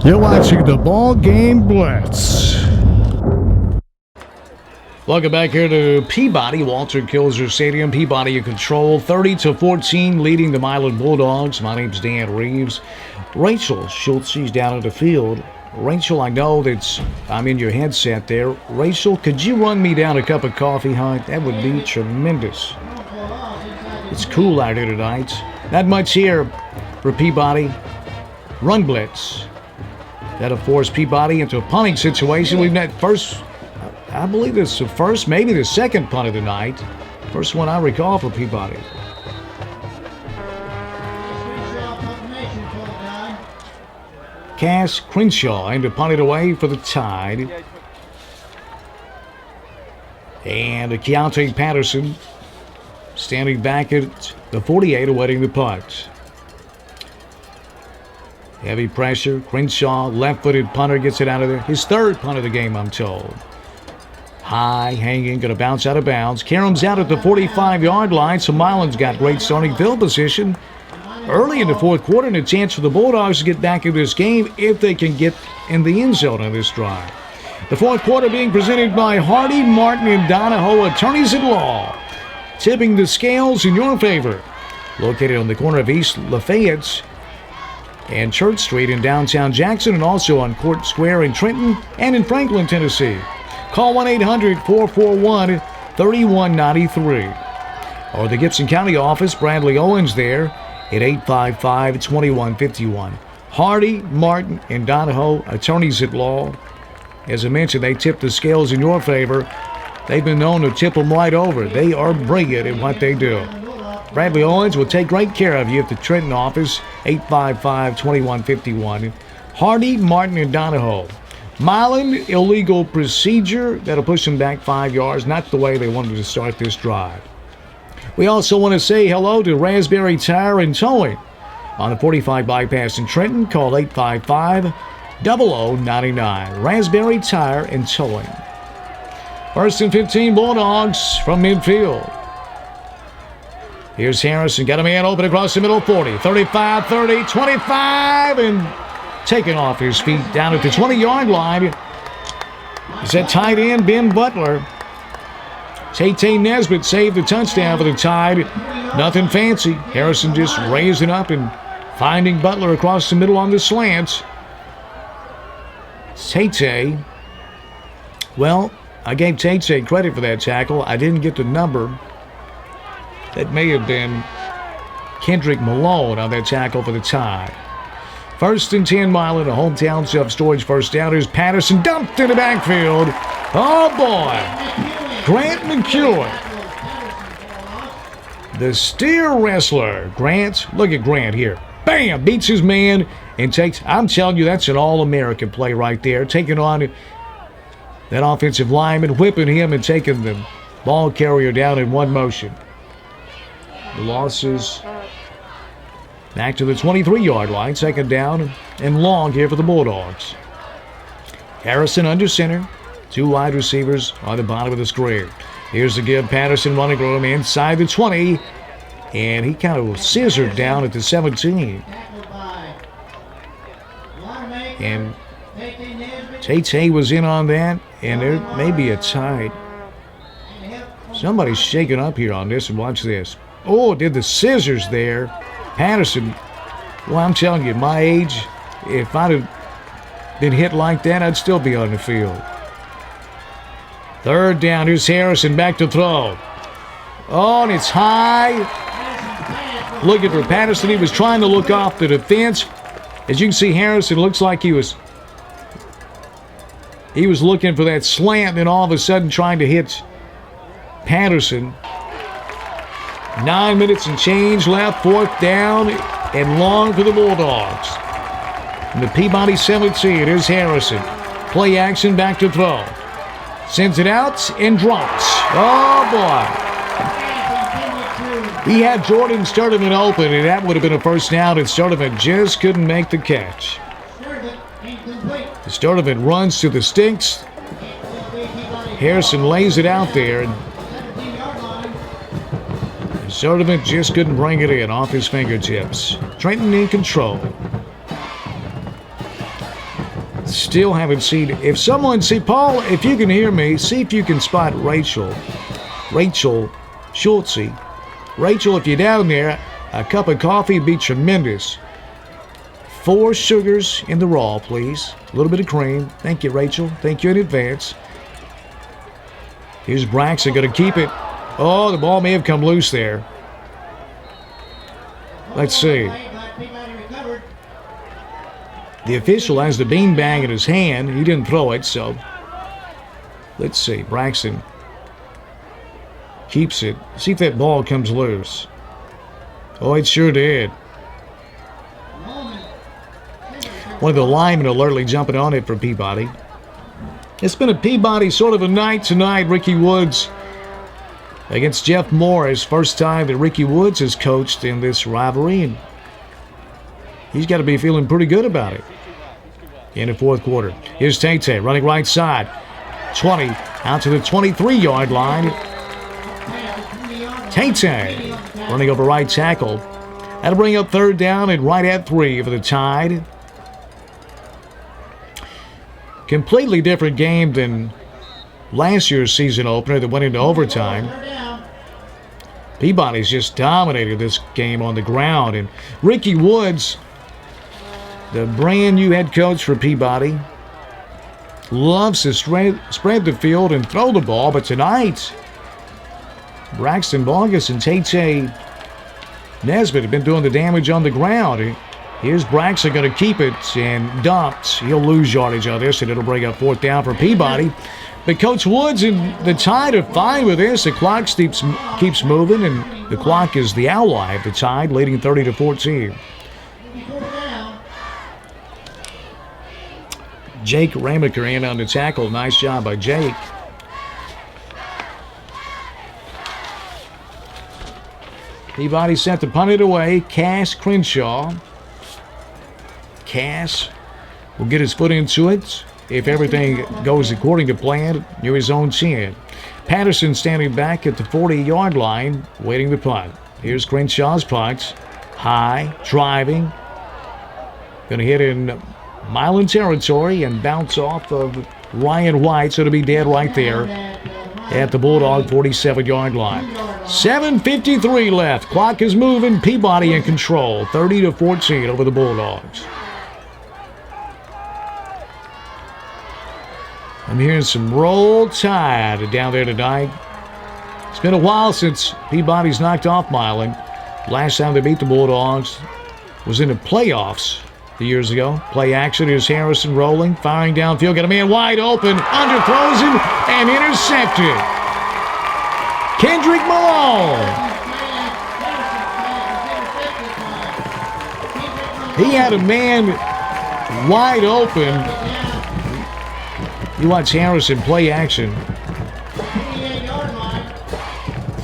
You're watching the BallGame Blitz. Welcome back here to Peabody, Walter Kilzer Stadium. Peabody in control, 30-14, leading the Milan Bulldogs. My name's Dan Reeves. Rachel Schultz, she's down at the field. Rachel, I know I'm in your headset there. Rachel, could you run me down a cup of coffee, huh? That would be tremendous. It's cool out here tonight. Not much here for Peabody. Run blitz. That'll force Peabody into a punting situation. We've got I believe it's the first, maybe the second punt of the night. First one I recall for Peabody. Cass Crenshaw in to punt it away for the Tide. And Keontae Patterson standing back at the 48 awaiting the punt. Heavy pressure. Crenshaw, left-footed punter, gets it out of there. His third punt of the game, I'm told. High, hanging, going to bounce out of bounds. Karam's out at the 45-yard line, so Milan's got great starting field position early in the fourth quarter, and a chance for the Bulldogs to get back in this game if they can get in the end zone on this drive. The fourth quarter being presented by Hardy, Martin, and Donahoe, attorneys at law, tipping the scales in your favor. Located on the corner of East Lafayette and Church Street in downtown Jackson, and also on Court Square in Trenton and in Franklin, Tennessee. Call 1-800-441-3193. Or the Gibson County office, Bradley Owens there at 855-2151. Hardy, Martin, and Donahoe, attorneys at law. As I mentioned, they tip the scales in your favor. They've been known to tip them right over. They are brilliant at what they do. Bradley Owens will take great care of you at the Trenton office, 855-2151. Hardy, Martin, and Donahoe. Milan, illegal procedure. That'll push them back 5 yards. Not the way they wanted to start this drive. We also want to say hello to Raspberry Tire and Towing on the 45 bypass in Trenton. Call 855-0099. Raspberry Tire and Towing. 1st and 15 Bulldogs from midfield. Here's Harrison, got a man open across the middle, 40, 35, 30, 25, and taken off his feet down at the 20-yard line. Is that tight end, Ben Butler. Tate Nesbitt saved the touchdown for the Tide. Nothing fancy. Harrison just raising up and finding Butler across the middle on the slants. Tate, well, I gave Tate credit for that tackle. I didn't get the number. That may have been Kendrick Malone on that tackle for the Tide. 1st and 10 Milan, a hometown self-storage first down. Here's Patterson dumped in the backfield. Oh, boy. Grant McEwen. The steer wrestler. Grant, look at Grant here. Bam! Beats his man and takes, I'm telling you, that's an all-American play right there. Taking on that offensive lineman, whipping him and taking the ball carrier down in one motion. The losses back to the 23-yard line. 2nd down and long here for the Bulldogs. Harrison under center. 2 wide receivers on the bottom of the screen. Here's the give. Patterson running room inside the 20. And he kind of scissored down at the 17. And Tate was in on that. And there may be a tie. Somebody's shaking up here on this, and watch this. Oh, did the scissors there. Patterson, well, I'm telling you, my age, if I'd have been hit like that, I'd still be on the field. 3rd down, here's Harrison back to throw. Oh, and it's high. Looking for Patterson. He was trying to look off the defense. As you can see, Harrison looks like he was looking for that slant, and all of a sudden trying to hit Patterson. 9 minutes and change left. 4th down and long for the Bulldogs. And the Peabody 17, here's Harrison. Play action, back to throw. Sends it out and drops. Oh, boy. He had Jordan Sturdivant open, and that would have been a first down, and Sturdivant just couldn't make the catch. Sturdivant runs to the sticks. Harrison lays it out there, and Sturdivant just couldn't bring it in off his fingertips. Trenton in control. Still haven't seen it. If someone, see, Paul, if you can hear me, see if you can spot Rachel Schultze. Rachel, if you're down there, a cup of coffee would be tremendous. 4 sugars in the raw, please. A little bit of cream. Thank you, Rachel. Thank you in advance. Here's Braxton going to keep it. Oh, the ball may have come loose there. Let's see. The official has the beanbag in his hand. He didn't throw it, so let's see. Braxton keeps it. See if that ball comes loose. Oh, it sure did. One of the linemen alertly jumping on it for Peabody. It's been a Peabody sort of a night tonight. Ricky Woods against Jeff Morris. First time that Ricky Woods has coached in this rivalry, and he's got to be feeling pretty good about it in the fourth quarter. Here's Tate running right side. 20 out to the 23-yard line. Tate running over right tackle. That'll bring up third down and right at 3 for the Tide. Completely different game than last year's season opener that went into overtime. Peabody's just dominated this game on the ground. And Ricky Woods, the brand new head coach for Peabody, loves to spread the field and throw the ball. But tonight, Braxton Bogus and Tate Nesbitt have been doing the damage on the ground. Here's Braxton going to keep it and dumped. He'll lose yardage on this, and it'll bring up fourth down for Peabody. But Coach Woods and the Tide are fine with this. The clock keeps moving, and the clock is the ally of the Tide, leading 30-14. Jake Ramaker in on the tackle. Nice job by Jake. Peabody set to punt it away. Cass Crenshaw. Cass will get his foot into it if everything goes according to plan near his own 10. Patterson standing back at the 40-yard line, waiting to punt. Here's Crenshaw's punt. High, driving. Going to hit in Milan territory and bounce off of Ryan White, so it'll be dead right there at the Bulldog 47-yard line. 7:53 left. Clock is moving. Peabody in control. 30-14 over the Bulldogs. I'm hearing some Roll Tide down there tonight. It's been a while since Peabody's knocked off Milan. Last time they beat the Bulldogs was in the playoffs years ago. Play action. Here's Harrison rolling, firing downfield. Got a man wide open. Underthrows him and intercepted. Kendrick Malone. He had a man wide open. You watch Harrison play action.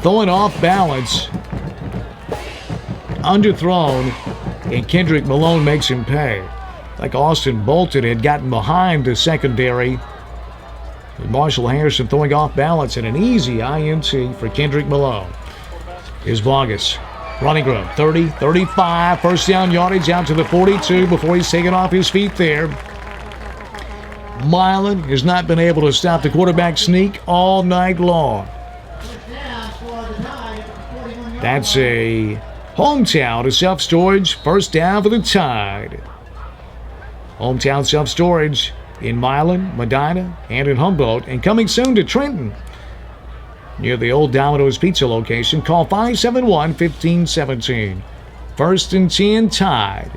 Throwing off balance. Underthrown. And Kendrick Malone makes him pay. Like Austin Bolton had gotten behind the secondary. And Marshall Harrison throwing off balance and an easy INT for Kendrick Malone. Here's Bogus. Running room. 30, 35. First down yardage out to the 42 before he's taken off his feet there. Milan has not been able to stop the quarterback sneak all night long. That's a hometown to self-storage. First down for the Tide. Hometown self-storage in Milan, Medina, and in Humboldt. And coming soon to Trenton, near the old Domino's Pizza location. Call 571-1517. First and 10 Tide.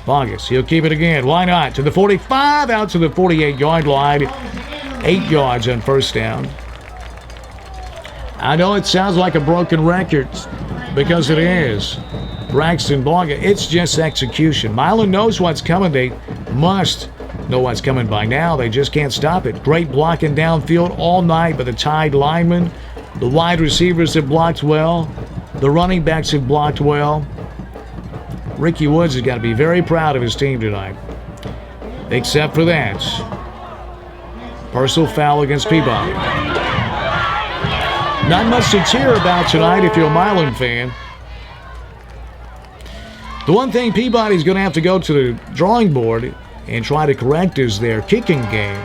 Bogus, he'll keep it again. Why not? To the 45, out to the 48-yard line. 8 yards on first down. I know it sounds like a broken record, because it is. Braxton Bogus, it's just execution. Milan knows what's coming. They must know what's coming by now. They just can't stop it. Great blocking downfield all night by the Tide linemen. The wide receivers have blocked well. The running backs have blocked well. Ricky Woods has got to be very proud of his team tonight. Except for that. Personal foul against Peabody. Not much to cheer about tonight if you're a Milan fan. The one thing Peabody's going to have to go to the drawing board and try to correct is their kicking game.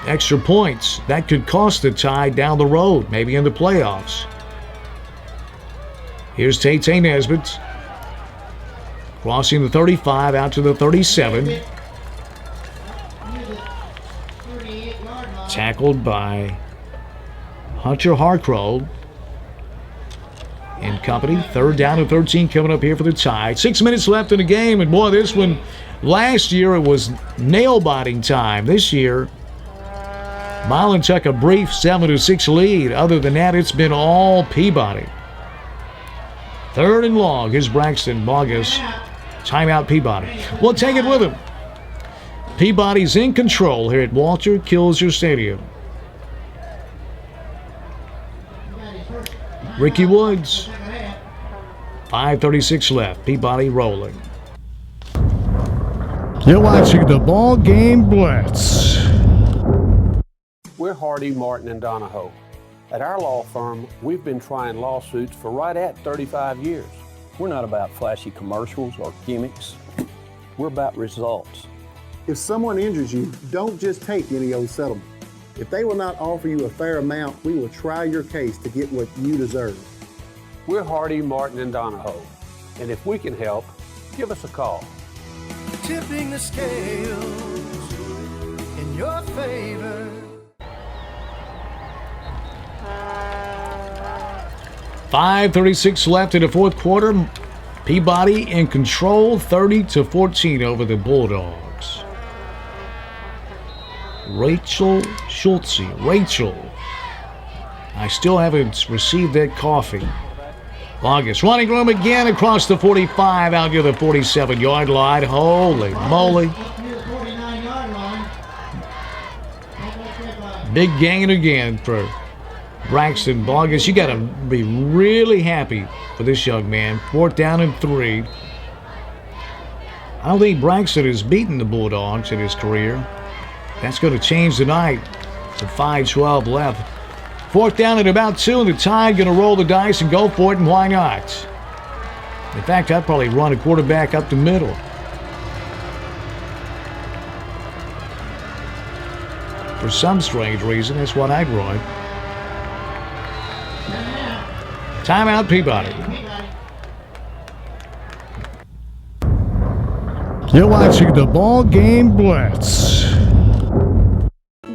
Extra points, that could cost the Tide down the road, maybe in the playoffs. Here's Tay Nesbitt, crossing the 35 out to the 37. Tackled by Hunter Harcrow and company. 3rd down and 13 coming up here for the Tide. 6 minutes left in the game, and boy, this one, last year it was nail-biting time. This year, Milan took a brief 7-6 lead. Other than that, it's been all Peabody. 3rd and long. Here's Braxton Bogus. Timeout Peabody. We'll take it with him. Peabody's in control here at Walter Kilser Stadium. Ricky Woods. 5:36 left. Peabody rolling. You're watching the Ball Game Blitz. We're Hardy, Martin, and Donahoe. At our law firm, we've been trying lawsuits for right at 35 years. We're not about flashy commercials or gimmicks. We're about results. If someone injures you, don't just take any old settlement. If they will not offer you a fair amount, we will try your case to get what you deserve. We're Hardy, Martin, and Donahoe. And if we can help, give us a call. Tipping the scales in your favor. 5:36 left in the 4th quarter. Peabody in control, 30-14 over the Bulldogs. Rachel Schultze. Rachel, I still haven't received that coffee. August running room again across the 45 out near the 47-yard line. Holy moly. Big gain again for Braxton Bogus. You got to be really happy for this young man. 4th down and 3. I don't think Braxton has beaten the Bulldogs in his career. That's going to change tonight. It's a 5:12 left. 4th down and about 2, and the Tide going to roll the dice and go for it, and why not? In fact, I'd probably run a quarterback up the middle. For some strange reason, that's what I'd run. Timeout Peabody. You're watching the Ball Game Blitz.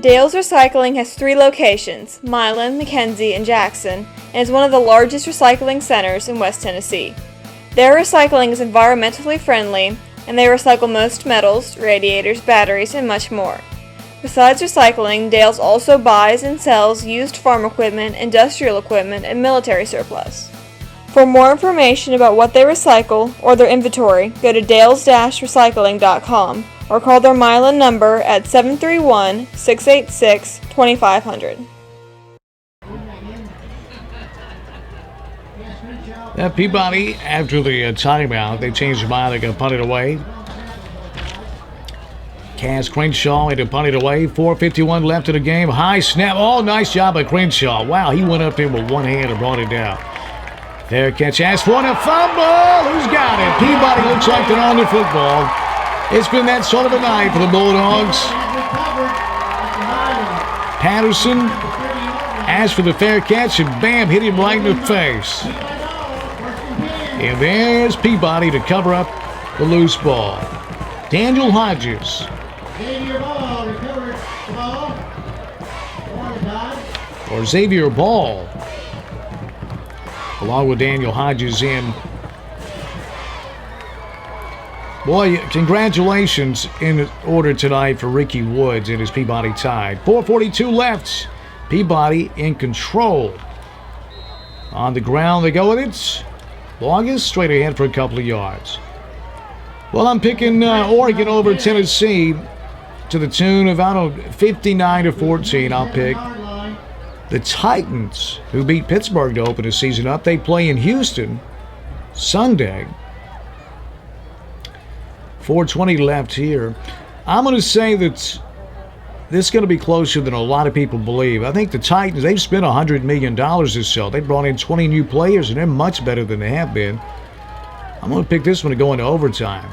Dale's Recycling has 3 locations, Milan, McKenzie, and Jackson, and is one of the largest recycling centers in West Tennessee. Their recycling is environmentally friendly, and they recycle most metals, radiators, batteries, and much more. Besides recycling, Dale's also buys and sells used farm equipment, industrial equipment, and military surplus. For more information about what they recycle or their inventory, go to dales-recycling.com or call their Milan number at 731-686-2500. Peabody, after the timeout, they changed their mind. They're going to punt it away. Cass Crenshaw into punt it away. 4:51 left in the game. High snap. Oh, nice job by Crenshaw. Wow, he went up there with one hand and brought it down. Fair catch. Asked for a fumble. Who's got it? Peabody looks like they're on the football. It's been that sort of a night for the Bulldogs. Patterson asked for the fair catch, and bam, hit him right in the face. And there's Peabody to cover up the loose ball. Daniel Hodges. Or Xavier Ball. Along with Daniel Hodges in. Boy, congratulations in order tonight for Ricky Woods and his Peabody Tide. 4:42 left. Peabody in control. On the ground they go with it. Longest straight ahead for a couple of yards. Well, I'm picking Oregon over Tennessee to the tune of, 59-14. I'll pick the Titans, who beat Pittsburgh to open the season up. They play in Houston Sunday. 4:20 left here. I'm going to say that this is going to be closer than a lot of people believe. I think the Titans, they've spent $100 million or so. They brought in 20 new players, and they're much better than they have been. I'm going to pick this one to go into overtime.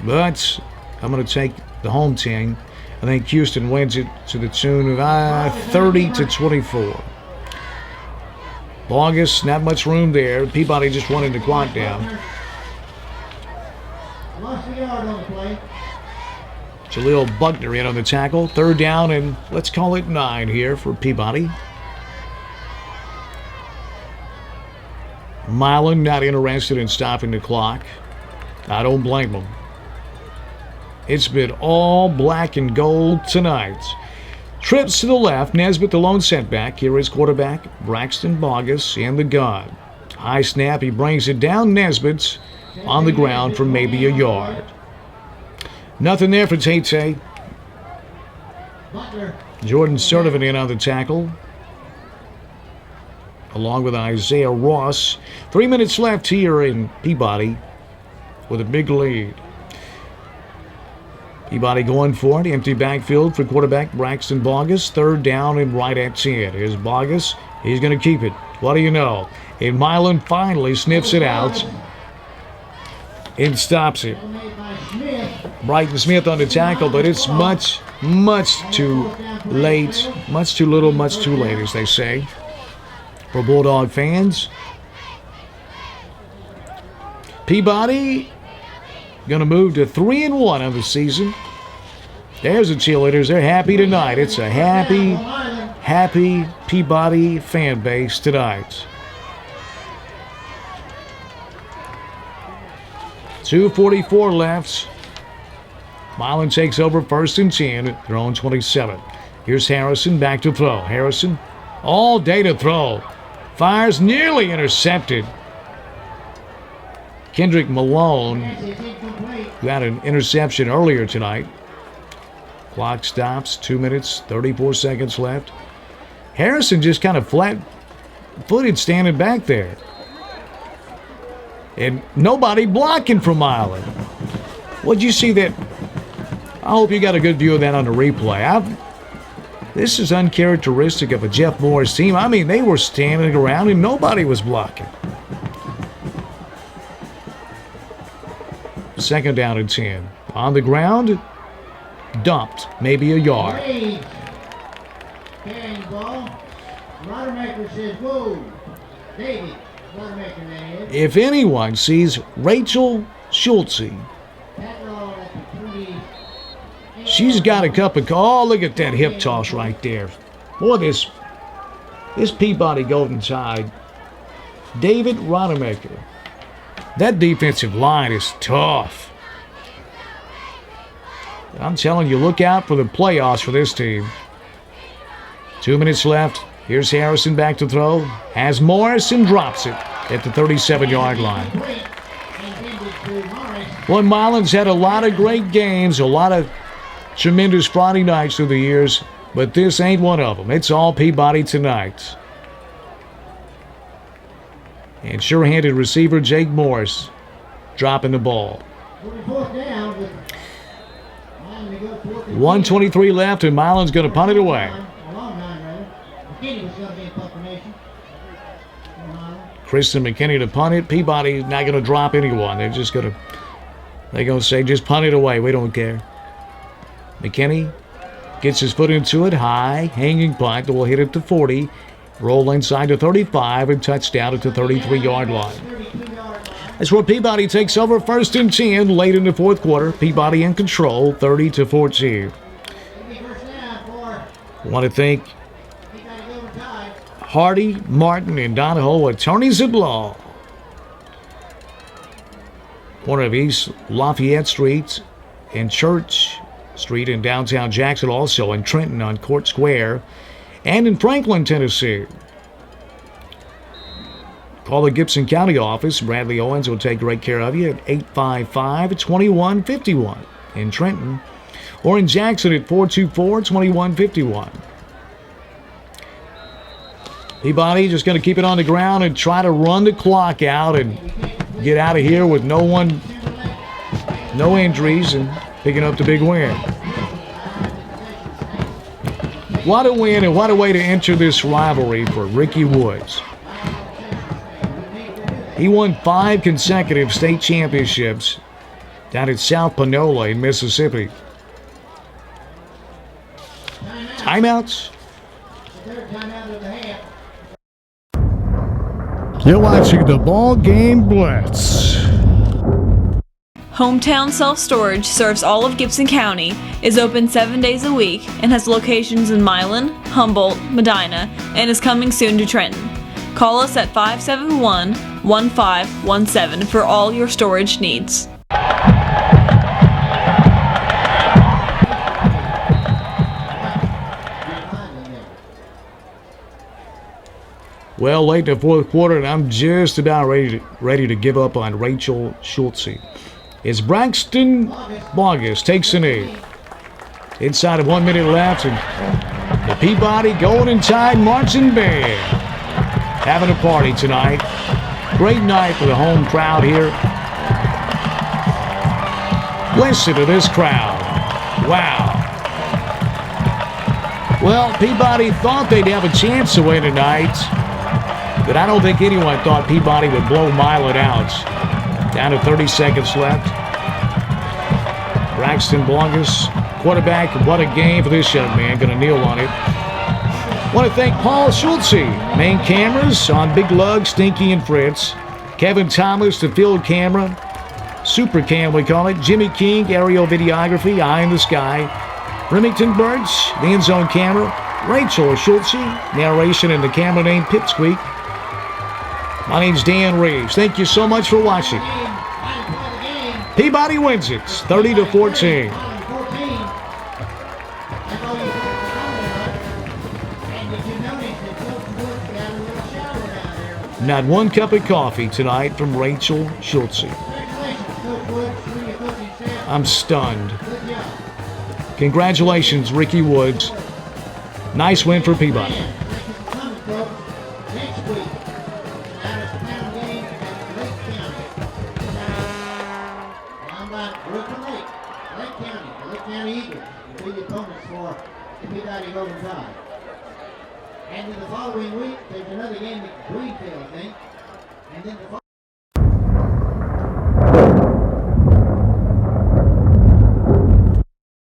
But I'm going to take the home team. I think Houston wins it to the tune of 30-24. August, not much room there. Peabody just running the clock down. Jaleel Buckner in on the tackle. 3rd down and let's call it 9 here for Peabody. Milan not interested in stopping the clock. I don't blame him. It's been all black and gold tonight. Trips to the left. Nesbitt the lone setback. Here is quarterback Braxton Bogus in the gun. High snap. He brings it down. Nesbitt's on the ground for maybe a yard. Nothing there for Tate. Jordan Sertivan in on the tackle, along with Isaiah Ross. 3 minutes left here in Peabody with a big lead. Peabody going for it. Empty backfield for quarterback Braxton Bogus. 3rd down and right at 10. Here's Bogus. He's going to keep it. What do you know? And Milan finally sniffs it out and stops it. Brighton Smith on the tackle, but it's much, much too late. Much too little, much too late, as they say, for Bulldog fans. Peabody going to move to 3-1 on the season. There's the cheerleaders. They're happy tonight. It's a happy, happy Peabody fan base tonight. 2:44 left. Milan takes over 1st and 10 at their own 27. Here's Harrison back to throw. Harrison all day to throw. Fires nearly intercepted. Kendrick Malone, who had an interception earlier tonight. Clock stops. 2 minutes, 34 seconds left. Harrison just kind of flat-footed standing back there. And nobody blocking from Milan. What'd you see that? I hope you got a good view of that on the replay. This is uncharacteristic of a Jeff Morris team. I mean, they were standing around and nobody was blocking. 2nd down and 10. On the ground, dumped, maybe a yard. Carrying the ball. Rodemaker says, whoa. David, Rodemaker that is. If anyone sees Rachel Schultze, she's got a cup of coffee. Oh, look at that hip toss right there. Boy, this Peabody Golden Tide, David Rodemaker. That defensive line is tough. I'm telling you, look out for the playoffs for this team. 2 minutes left. Here's Harrison back to throw. Has Morris and drops it at the 37-yard line. Well, Milan's had a lot of great games, a lot of tremendous Friday nights through the years, but this ain't one of them. It's all Peabody tonight. And sure-handed receiver Jake Morris dropping the ball. 1:23 left, and Milan's going to punt it away. Kristen McKinney to punt it. Peabody's not going to drop anyone. They're going to say, just punt it away. We don't care. McKinney gets his foot into it. High, hanging punt. Will hit it to 40. Roll inside to 35 and touchdown at the 33-yard line. That's where Peabody takes over 1st and 10 late in the 4th quarter. Peabody in control, 30-14. I want to thank Hardy, Martin, and Donahoe, attorneys at law. Corner of East Lafayette Street and Church Street in downtown Jackson, also in Trenton on Court Square, and in Franklin, Tennessee. Call the Gibson County office. Bradley Owens will take great care of you at 855-2151 in Trenton, or in Jackson at 424-2151. Peabody just going to keep it on the ground and try to run the clock out and get out of here with no injuries, and picking up the big win. What a win, and what a way to enter this rivalry for Ricky Woods. He won 5 consecutive state championships down at South Panola in Mississippi. Timeouts. Third timeout of the half. You're watching the Ball Game Blitz. Hometown Self Storage serves all of Gibson County, is open 7 days a week, and has locations in Milan, Humboldt, Medina, and is coming soon to Trenton. Call us at 571-1517 for all your storage needs. Well, late in the fourth quarter, and I'm just about ready to give up on Rachel Schultze. As Braxton Bogus takes the knee. Inside of 1 minute left, and the Peabody Golden Tide marching band having a party tonight. Great night for the home crowd here. Listen to this crowd. Wow. Well, Peabody thought they'd have a chance to win tonight, but I don't think anyone thought Peabody would blow Milan out. Down to 30 seconds left. Braxton Bogus, quarterback. What a game for this young man. Going to kneel on it. Want to thank Paul Schultze, main cameras on Big Lug, Stinky, and Fritz. Kevin Thomas, the field camera. Super cam, we call it. Jimmy King, aerial videography, eye in the sky. Remington Birch, the end zone camera. Rachel Schultze, narration and the camera name Pipsqueak. My name's Dan Reeves. Thank you so much for watching. Peabody wins it, 30-14. Not one cup of coffee tonight from Rachel Schultze. I'm stunned. Congratulations, Ricky Woods. Nice win for Peabody. Lake County Eagles will be the opponents for the Peabody Golden Tide. And then the following week, there's another game at Greenfield, I think. And then the following